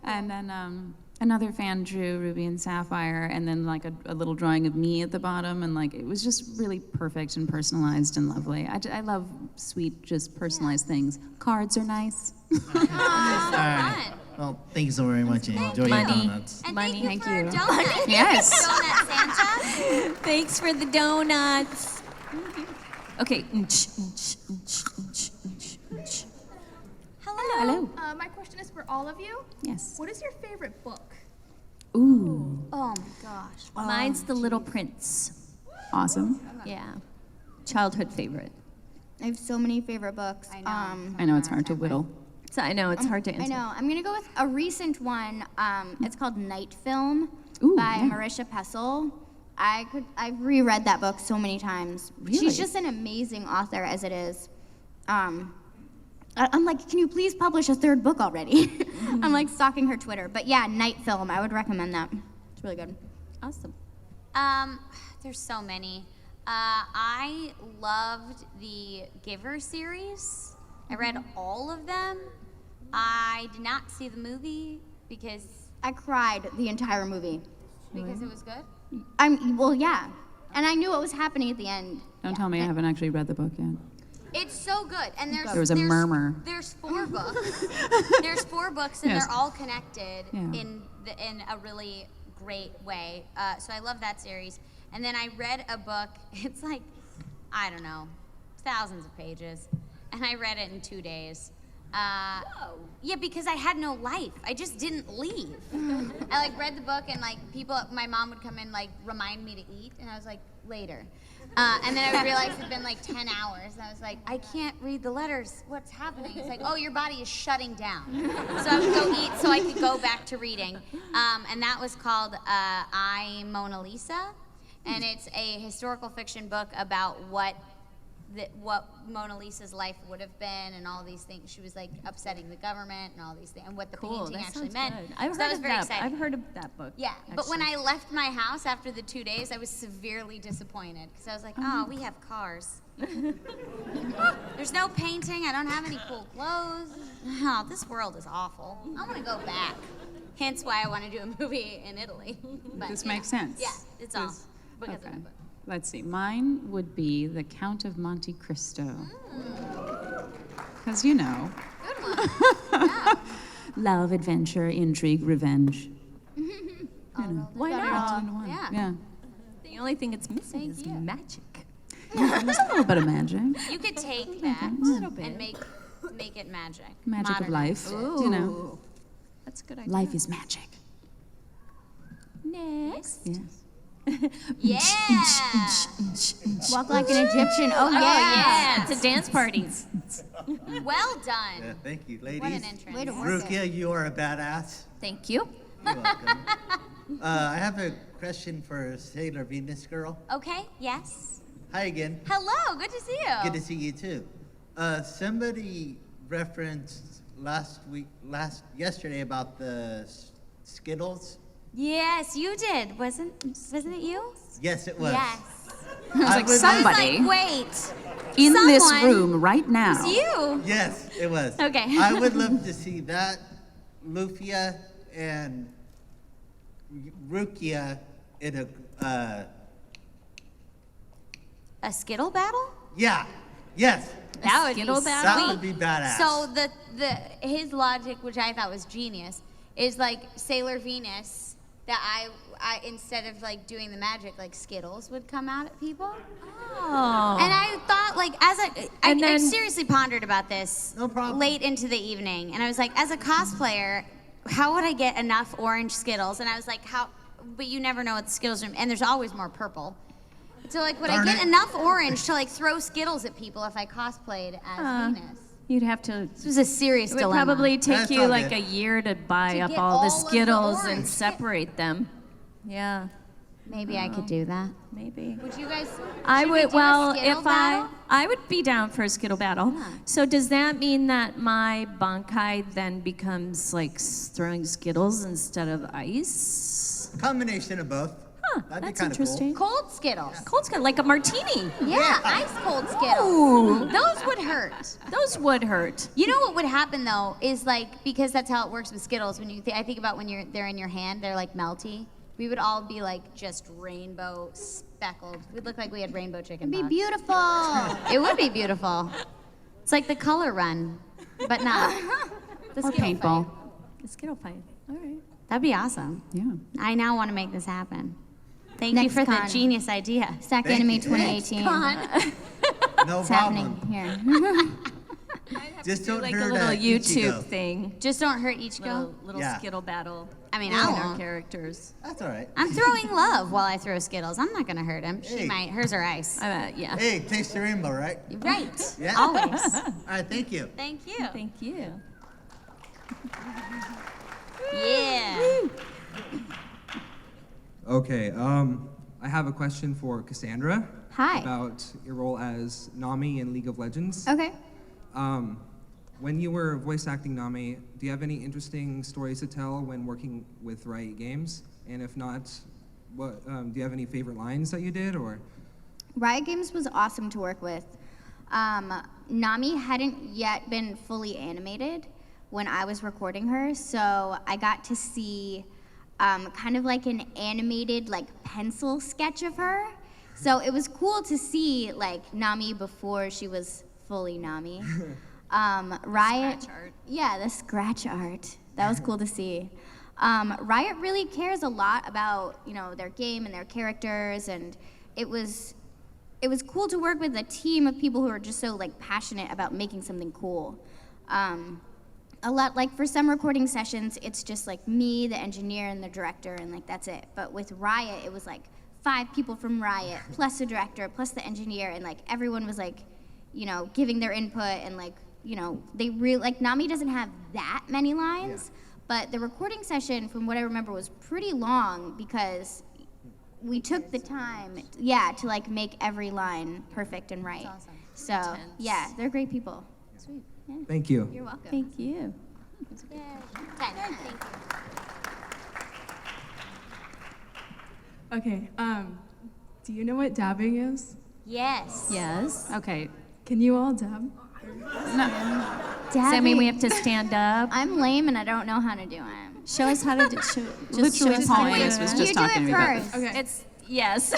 And then another fan drew Ruby and Sapphire, and then like a little drawing of me at the bottom, and like it was just really perfect and personalized and lovely. I love sweet, just personalized things. Cards are nice. All right. Well, thank you so very much, and enjoy your donuts. And Money, thank thank you you. for donuts. Yes. Donut Santa. Thanks for the donuts. Okay. Hello. Hello. My question is for all of you. Yes. What is your favorite book? Ooh. Oh my gosh. Mine's The Little Prince. Awesome. Yeah. Childhood favorite. I have so many favorite books. I know it's hard to whittle. So I know it's hard to I answer. know. I'm gonna go with a recent one. It's called Night Film Ooh, by yeah. Marisha Pessl. I've reread that book so many times. Really? She's just an amazing author as it is. I'm like, can you please publish a third book already? I'm like stalking her Twitter. But yeah, Night Film. I would recommend that. It's really good. Awesome. There's so many. I loved the Giver series. I read all of them. I did not see the movie because I cried the entire movie. it was good. Well, yeah. And I knew what was happening at the end. Don't tell me I haven't actually read the book yet. It's so good, and There was a murmur. There's 4 books. There's 4 books, and Yes. they're all connected Yeah. in a really great way. So I love that series. And then I read a book. It's like, I don't know, thousands of pages. And I read it in 2 days. Yeah, because I had no life. I just didn't leave. I like read the book and like my mom would come in like remind me to eat, and I was like, later. And then I realized it'd been like 10 hours, and I was like, I can't read the letters. What's happening? It's like, oh, your body is shutting down. So I would go eat so I could go back to reading. And that was called I, Mona Lisa, and it's a historical fiction book about what Mona Lisa's life would have been, and all these things. She was like upsetting the government and all these things, and what the painting that actually sounds meant. good. I've So heard that was of very that. exciting. I've heard of that book. Yeah, but when actually. I left my house after the 2 days, I was severely disappointed because I was like, oh, we have cars. There's no painting. I don't have any cool clothes. Oh, this world is awful. I want to go back. Hence why I want to do a movie in Italy. But, This you know, makes sense. Yeah, it's all because of Okay. the book. Let's see. Mine would be The Count of Monte Cristo. Because, you know. Good one. Yeah. Love, adventure, intrigue, revenge. You know. Why Got it not? all. In one. Yeah. Yeah. The only thing it's missing Thank is you. magic. There's a little bit of magic. You could take that little bit. and make it magic. Magic of Modernize life. it. You know. That's a good idea. Life is magic. Next. Yes. Yeah. Walk like an Egyptian. Oh, yeah. yeah. It's a dance party. Well done. Thank you, ladies. What an entrance. Way to work it. Rukia, you are a badass. Thank you. You're welcome. I have a question for Sailor Venus Girl. Okay, yes. Hi again. Hello, good to see you. Good to see you too. Somebody referenced yesterday about the Skittles. Yes, you did. Wasn't it you? Yes, it was. Yes. I was like, I somebody was like, wait. in this someone- room right now. It's you. Yes, it was. Okay. I would love to see that, Lufia and Rukia in A Skittle battle? yeah, yes. That would Skittle be battle? That would be badass. So his logic, which I thought was genius, is like Sailor Venus. That I instead of like doing the magic, like Skittles would come out at people. Oh. And I thought, like, I then- seriously pondered about this No problem. late into the evening, and I was like, as a cosplayer, how would I get enough orange Skittles? And I was like, how? But you never know what the Skittles are, and there's always more purple. So like, would Darn I get it. enough orange to like throw Skittles at people if I cosplayed as Venus? You'd have to. This was a serious It would dilemma. probably take That's you all like good. a year to buy To up get all the all of the Skittles and orange. separate them. Yeah, Maybe I could do that. maybe. Would you guys? I should we would. do a Well, Skittle if battle? I would be down for a Skittle battle. Yeah. So does that mean that my Bankai then becomes like throwing Skittles instead of ice? Combination of both. Huh, That'd be that's kinda interesting. Cold Skittles. Cold Skittle, like a martini. Yeah, ice cold Skittles. Ooh. Those would hurt. Those would hurt. You know what would happen though is like, because that's how it works with Skittles. When I think about when they're in your hand, they're like melty. We would all be like just rainbow speckled. We'd look like we had rainbow chicken It'd be pox. beautiful. It would be beautiful. It's like the color run, but not. The Or Skittle paintball. fight. The Skittle fight. All right. That'd be awesome. Yeah. I now want to make this happen. Thank you Next for the con. genius idea. SacAnime you. 2018. No It's problem. happening here. Just Do don't like a hurt little YouTube Ichigo. thing. Just don't hurt Ichigo. Little Yeah. Skittle battle. I mean, between I our won't. characters. That's all right. I'm throwing love while I throw Skittles. I'm not gonna hurt him. She Hey. might. Hers are ice. Yeah. Hey, taste the rainbow, right? Right. Yeah. Always. All right, thank you. Thank you. Thank you. Yeah. Okay, I have a question for Cassandra. Hi. About your role as Nami in League of Legends. Okay. When you were voice acting Nami, do you have any interesting stories to tell when working with Riot Games? And if not, what do you have any favorite lines that you did, or? Riot Games was awesome to work with. Nami hadn't yet been fully animated when I was recording her, so I got to see kind of like an animated like pencil sketch of her. So it was cool to see like Nami before she was fully Nami. Riot, Scratch art. yeah, the scratch art. That was cool to see. Riot really cares a lot about, you know, their game and their characters, and it was cool to work with a team of people who are just so like passionate about making something cool. A lot, like for some recording sessions, it's just like me, the engineer, and the director, and like that's it. But with Riot, it was like 5 people from Riot, plus the director, plus the engineer, and like everyone was like, you know, giving their input, and like, you know, they really, like Nami doesn't have that many lines, but the recording session, from what I remember, was pretty long because we took the time, to like make every line perfect and right. That's awesome. So, yeah, they're great people. Sweet. Yeah. Thank you. You're welcome. Thank you. Yay. 10. Thank you. Okay, do you know what dabbing is? Yes. Yes. Okay. Can you all dab? Does that mean we have to stand up? I'm lame and I don't know how to do it. Show us how to do just Literally, show us how Paul to do Angus was it. just You do talking to it me about first. this. Okay. It's, yes.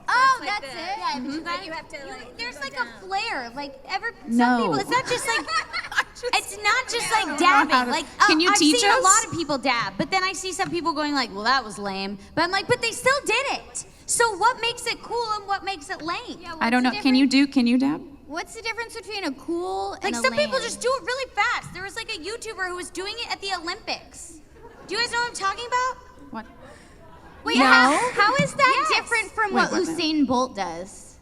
Oh, that's it? Yeah, but you have to like. There's like a flare, like some No. people. It's not just like. It's not just like dabbing. Like Can you I've teach seen us? a lot of people dab, but then I see some people going like, "Well, that was lame," but I'm like, "But they still did it." So what makes it cool and what makes it lame? Yeah, I don't know. what's the Can you dab? What's the difference between a cool and Like a some lame? people just do it really fast. There was like a YouTuber who was doing it at the Olympics. Do you guys know what I'm talking about? What? Wait, No. how is that Yes. different from Wait, what what? Usain Bolt does?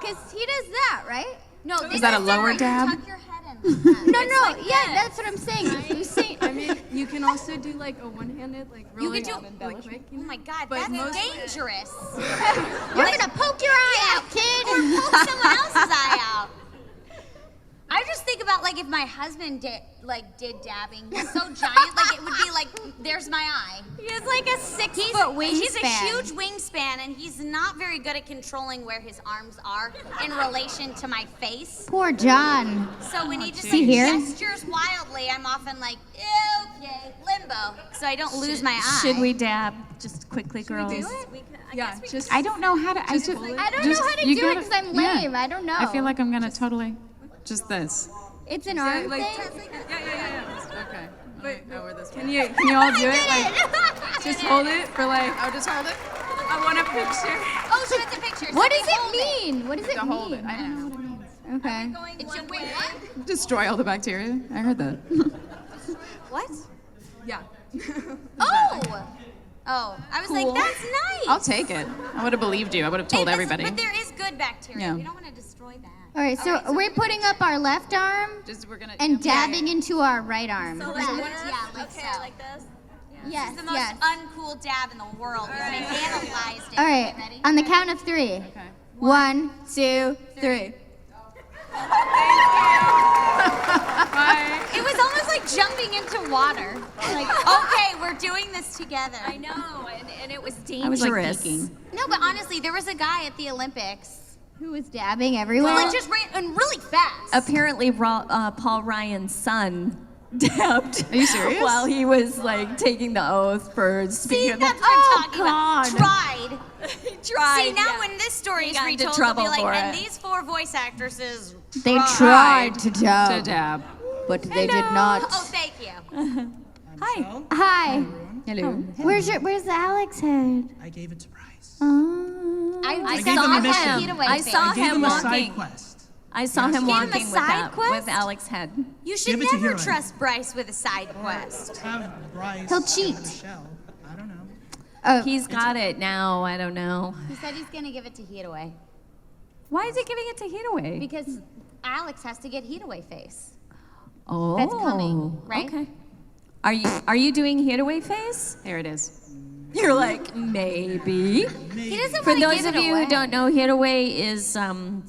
Because he does that, right? No, Is that a lower dab? Tuck your head in. No, that's what I'm saying. Usain, I mean, you can also do like a one-handed, like You rolling could up do. and belly quick. Oh my God, But that's most- dangerous. You're gonna poke your eye out, kid. Or poke someone else's eye out. I just think about like if my husband did dabbing. He's so giant, like it would be like there's my eye. He has like a 6-foot wingspan. He's a huge wingspan, and he's not very good at controlling where his arms are in relation to my face. Poor John. So when he just See like, here? gestures wildly, I'm often like, okay, limbo, so I don't lose my eye. Should we dab just quickly, girls? Yeah, just I don't know how to. I Just just. pull it. I don't know how to you do it gotta- because I'm yeah. lame. I don't know. I feel like I'm gonna totally. Just this. it's an arm like, thing. Okay. But can you all do it? Like, just hold it for like. Oh, just hold it. I want a picture. Oh, so it's a picture. What so does we it hold mean? What does it To hold mean? it. I don't know what it means. Okay. It should wait. What? Destroy all the bacteria. I heard that. What? Yeah. Oh. Oh, I was Cool. like, that's nice. I'll take it. I would have believed you. I would have told everybody. But there is good bacteria. Yeah. We don't want to destroy that. All right, so we're putting up our left arm Just we're gonna. and dabbing into our right arm. Yeah, like so. like this? Yes, It's the most yes. uncool dab in the world. We analyzed it. All right, Ready? on the count of 3. Okay. 1, 2, 3. It was almost like jumping into water. Like, okay, we're doing this together. I know, and it was I was like Dangerous. peeking. No, but honestly, there was a guy at the Olympics Who was dabbing who everywhere? like just ran and really fast. Apparently, Paul Ryan's son dabbed. Are you serious? While he was like taking the oath for See, speaking. that's what I'm talking God. about. Tried. Tried. See, now yeah. when this story is got into retold, they'll be trouble like, for and it. these 4 voice actresses They tried to To dab, dab. but they did not. Oh, thank you. Hi. Hi. Hello. Where's Alex head? I gave it to Bryce. I gave him a mission. Getaway I face. saw I gave him him a walking. side quest. I saw him Gave him a walking side quest? with Alex Head. You should Give it to never Hero. trust Bryce with a side quest. Have Bryce. He'll cheat. and Michelle. I don't know. Oh, He's got it now. I don't know. He said he's gonna give it to Heataway Why is he giving it to Heataway? because Alex has to get Heataway face. Oh, That's coming, right? Okay. Are you doing Heataway face? There it is. You're like maybe. He doesn't For want to those give of it you away. who don't know, Heataway is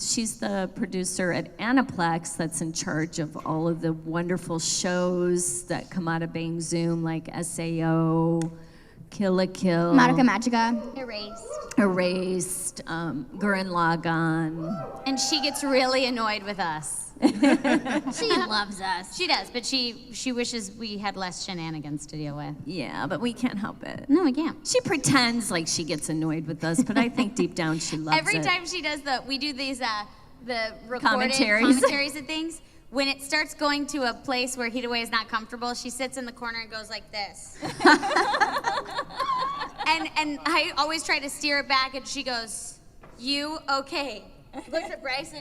she's the producer at Aniplex that's in charge of all of the wonderful shows that come out of Bang Zoom, like SAO, Kill la Kill, Madoka Magica. Erased. Gurren Lagann. And she gets really annoyed with us. She loves us. She does, but she wishes we had less shenanigans to deal with. Yeah, but we can't help it. No, we can't. She pretends like she gets annoyed with us, but I think deep down she loves Every it. time she does we do these the recorded Commentaries. commentaries and things. when it starts going to a place where Hidaway is not comfortable, she sits in the corner and goes like this. and I always try to steer it back, and she goes, "You okay?" Looks at Bryce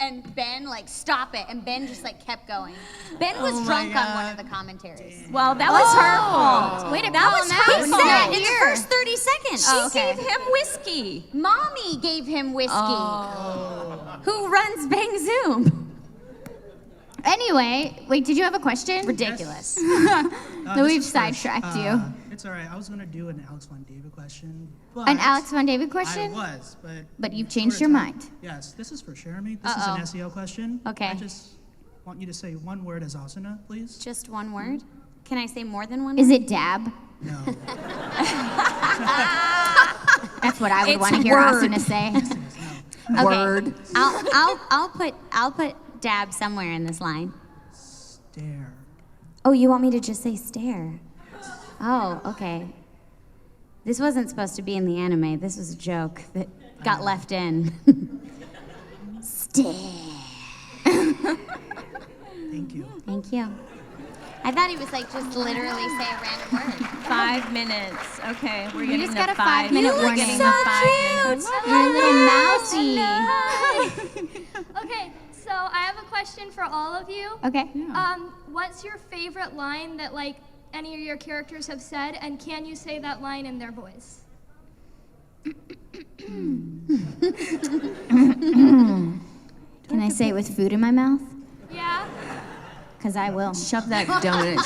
and Ben, like, stop it. And Ben just, like, kept going. Ben was drunk on one of the commentaries. Well, that was her fault. Way to That call was him her out. fault. In the first 30 seconds. She gave him whiskey. Mommy gave him whiskey. Oh. Who runs Bang Zoom? Anyway, wait, did you have a question? Ridiculous. No, this we've is for- sidetracked you. It's all right. I was gonna do an Alex Von David question. An Alex Von David question? I was, but. But you've changed short your of time. mind. Yes, this is for Cherami. This Uh-oh. is an SEO question. Okay. I just want you to say one word as Asuna, please. Just one word? Can I say more than one Is word? it dab? No. That's what I would It's want to hear word. Asuna say. Okay. Word. I'll put dab somewhere in this line. Stare. Oh, you want me to just say stare? Oh, okay. This wasn't supposed to be in the anime. This was a joke that got left in. Stare. Thank you. Thank you. I thought he was like just literally say a random word. 5 minutes. Okay, we're You getting just the got a 5 5-minute minute warning. getting So the 5 minutes. You're a little mousy. Okay, so I have a question for all of you. Okay. What's your favorite line that like any of your characters have said, and can you say that line in their voice? Can I say it with food in my mouth? Yeah. Because I will. Shove that donut.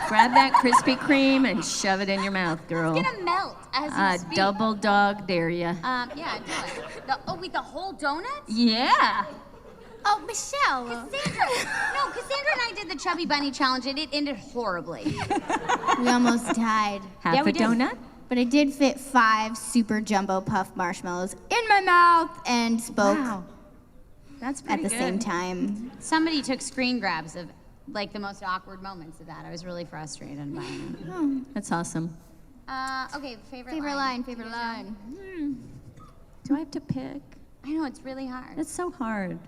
Grab that Krispy Kreme and shove it in your mouth, girl. It's gonna melt as you speak. Double dog dare ya. Yeah, do it. Wait, the whole donut? Yeah. Oh, Michelle. Cassandra and I did the Chubby Bunny Challenge, and it ended horribly. We almost died. Half a donut? But I did fit 5 super jumbo puff marshmallows in my mouth and spoke Wow. That's at pretty the good. same time. Somebody took screen grabs of like the most awkward moments of that. I was really frustrated by it. That's awesome. Okay, favorite Favorite line. favorite line. Do I have to pick? I know, it's really hard. That's so hard.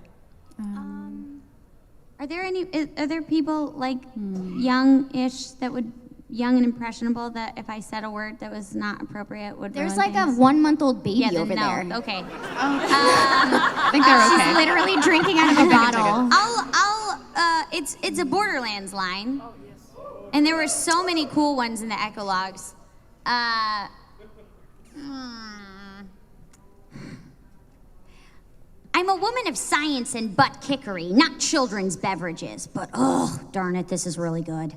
Are there people like young-ish that would, young and impressionable, that if I said a word that was not appropriate would There's ruin like a things? 1-month-old baby Yeah, then over no. there. Okay. I think they're okay. She's literally drinking out of a bottle. It's a Borderlands line. And there were so many cool ones in the echologues. I'm a woman of science and butt kickery, not children's beverages. But oh, darn it, this is really good.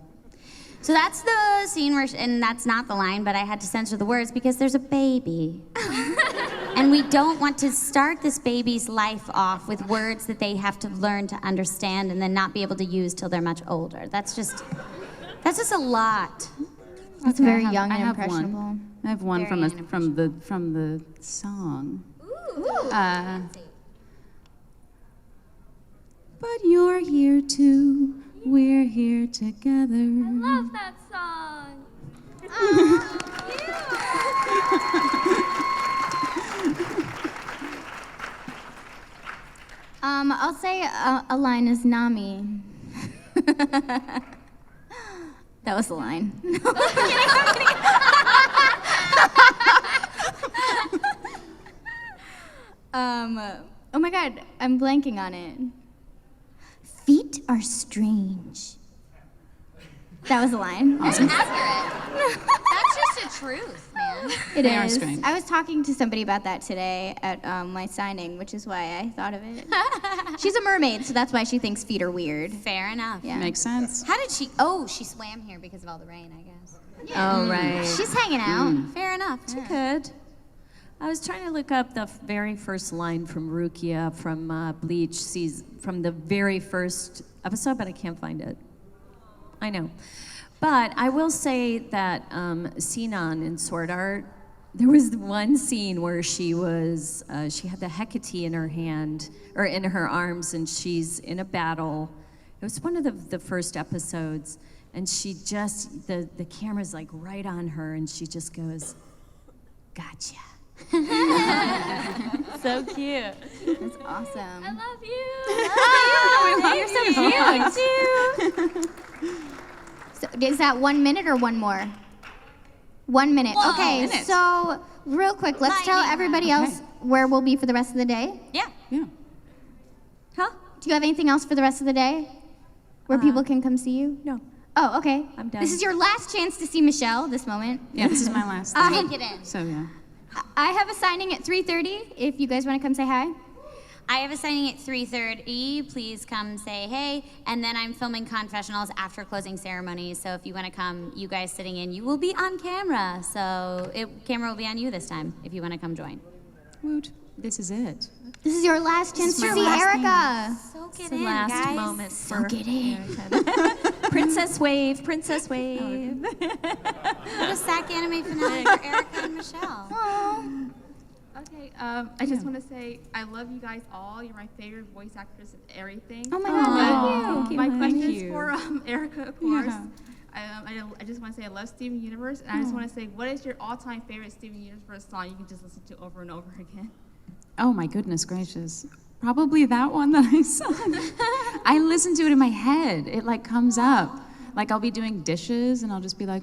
So that's the scene where, and that's not the line, but I had to censor the words because there's a baby. And we don't want to start this baby's life off with words that they have to learn to understand and then not be able to use till they're much older. That's just a lot. That's Okay, very I have- young I and have impressionable. one. I have one Very from the song. Ooh. But you're here too. We're here together. I love that song. I'll say a line is Nami. That was the line. Oh my god, I'm blanking on it. Feet are strange. That was the line. That's accurate. That's just a truth, man. It They are is. strange. I was talking to somebody about that today at my signing, which is why I thought of it. She's a mermaid, so that's why she thinks feet are weird. Fair enough. Yeah. Makes sense. How did she? Oh, she swam here because of all the rain, I guess. Oh, right. She's hanging out. Fair enough. She could. I was trying to look up the very first line from Rukia from Bleach, from the very first episode, but I can't find it. I know. But I will say that Sinon in Sword Art, there was one scene where she had the Hecate in her hand, or in her arms, and she's in a battle. It was one of the first episodes, and she just, the camera's like right on her, and she just goes, "Gotcha." So cute. That's awesome. I love you. You're so cute too. So, is that 1 minute or one more? 1 minute. Whoa, Okay, minute. so real quick, let's tell everybody else where we'll be for the rest of the day. Yeah. Yeah. Huh? Do you have anything else for the rest of the day? Where people can come see you? No. Oh, okay. I'm done. This is your last chance to see Michelle this moment. Yeah, this is my last Take thing. it in. So yeah. I have a signing at 3:30 if you guys want to come say hi. I have a signing at 3:30. Please come say hey. And then I'm filming confessionals after closing ceremonies. So if you want to come, you guys sitting in, you will be on camera. So camera will be on you this time if you want to come join. Woot. This is it. This is your last chance to my see last Erica. Soak It's it the in, last guys. moment for Soak it in. Erica. Princess wave, princess wave. What a SacAnime finale for Erica and Michelle. Okay, I just want to say I love you guys all. You're my favorite voice actors and everything. Oh my God. Thank you. My honey. question Thank is you. for Erica, of course. Yeah. I just want to say I love Steven Universe, and I just want to say, what is your all-time favorite Steven Universe song you can just listen to over and over again? Oh my goodness gracious. Probably that one that I sung. I listen to it in my head. It like comes up. Like I'll be doing dishes and I'll just be like,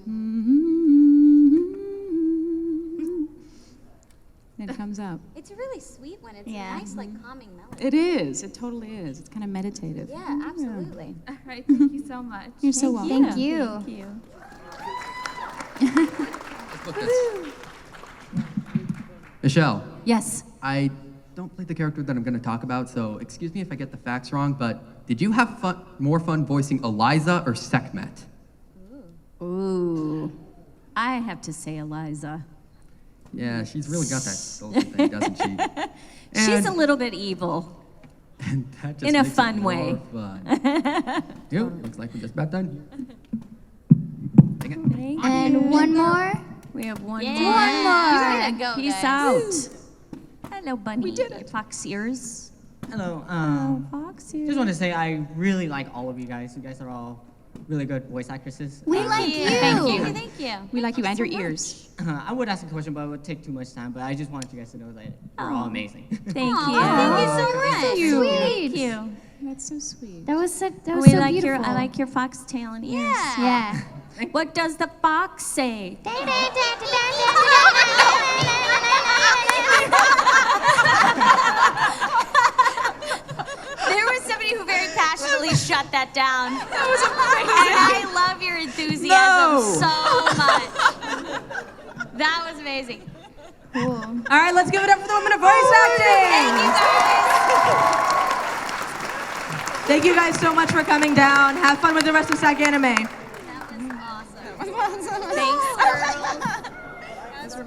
it comes up. It's really sweet when it's Yeah. a nice, like, calming melody. It is. It totally is. It's kind of meditative. Yeah, absolutely. All right, thank you so much. You're so welcome. Thank you. Thank you. Let's look this. Michelle, Yes. I don't play the character that I'm going to talk about, so excuse me if I get the facts wrong, but did you have more fun voicing Eliza or Sekhmet? Ooh. I have to say Eliza. Yeah, she's really got that soldier thing, doesn't she? She's a little bit evil. And that just in a makes it fun more way. Fun. Looks like we're just about done. Dang it. Thank And you. one more. We have one Yeah. more. One more. You gotta go, Peace guys. out. Hello, Bunny. We did it. Fox ears. Hello. Fox ears. Just want to say I really like all of you guys. You guys are all really good voice actresses. We like you. Thank you. Thank you. We like you and your ears. I would ask a question, but it would take too much time. But I just wanted you guys to know that you're all amazing. Thank Aw, you. thank you so much. Sweet. Thank you. That's so sweet. That was so We like beautiful. I like your foxtail and ears. Yeah. What does the fox say? There was somebody who very passionately shut that down. That was amazing. And I love your enthusiasm so much. That was amazing. Cool. All right, let's give it up for the women of voice acting. Thank you guys. Thank you guys so much for coming down. Have fun with the rest of SacAnime. That was awesome. Thanks, girls.